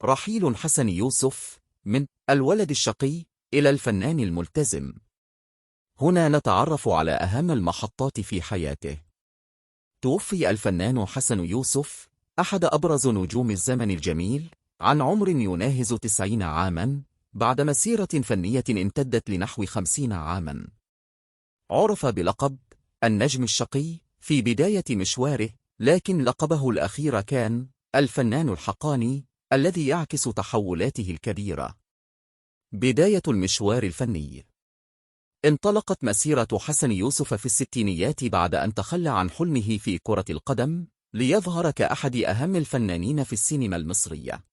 رحيل حسن يوسف من الولد الشقي إلى الفنان الملتزم. هنا نتعرف على أهم المحطات في حياته. توفي الفنان حسن يوسف أحد أبرز نجوم الزمن الجميل عن عمر يناهز 90 عاماً بعد مسيرة فنية امتدت لنحو 50 عاماً. عرف بلقب النجم الشقي في بداية مشواره، لكن لقبه الأخير كان الفنان الحقاني الذي يعكس تحولاته الكبيرة. بداية المشوار الفني. انطلقت مسيرة حسن يوسف في الستينيات بعد أن تخلى عن حلمه في كرة القدم ليظهر كأحد أهم الفنانين في السينما المصرية.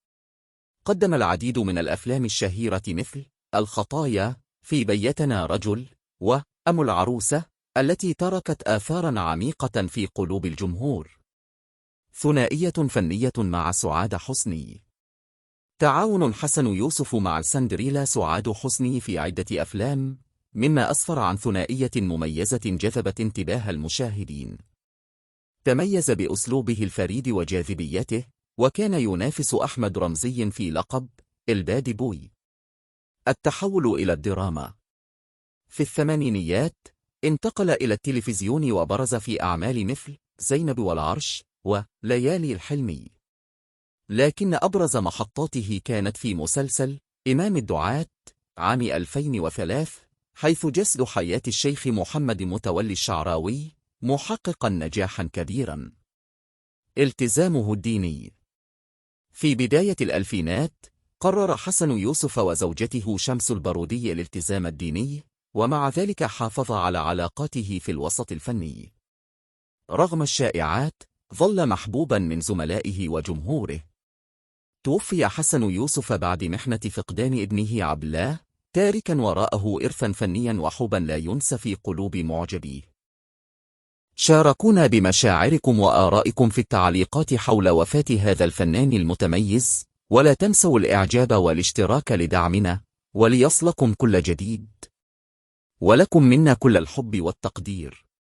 قدم العديد من الأفلام الشهيرة مثل الخطايا، في بيتنا رجل، وأم العروسة، التي تركت آثاراً عميقة في قلوب الجمهور. ثنائية فنية مع سعاد حسني. تعاون حسن يوسف مع السندريلا سعاد حسني في عدة أفلام، مما أسفر عن ثنائية مميزة جذبت انتباه المشاهدين. تميز بأسلوبه الفريد وجاذبيته، وكان ينافس أحمد رمزي في لقب الباد بوي. التحول إلى الدراما. في الثمانينيات انتقل إلى التلفزيون وبرز في أعمال مثل زينب والعرش وليالي الحلمي. لكن أبرز محطاته كانت في مسلسل إمام الدعاة عام 2003، حيث جسد حياة الشيخ محمد متولي الشعراوي محققا نجاحا كبيرا. التزامه الديني. في بداية الألفينات قرر حسن يوسف وزوجته شمس البارودي الالتزام الديني، ومع ذلك حافظ على علاقاته في الوسط الفني. رغم الشائعات ظل محبوبا من زملائه وجمهوره. توفي حسن يوسف بعد محنة فقدان ابنه عبد الله، تاركا وراءه إرثا فنيا وحبا لا ينسى في قلوب معجبيه. شاركونا بمشاعركم وآرائكم في التعليقات حول وفاة هذا الفنان المتميز، ولا تنسوا الإعجاب والاشتراك لدعمنا، وليصلكم كل جديد. ولكم منا كل الحب والتقدير.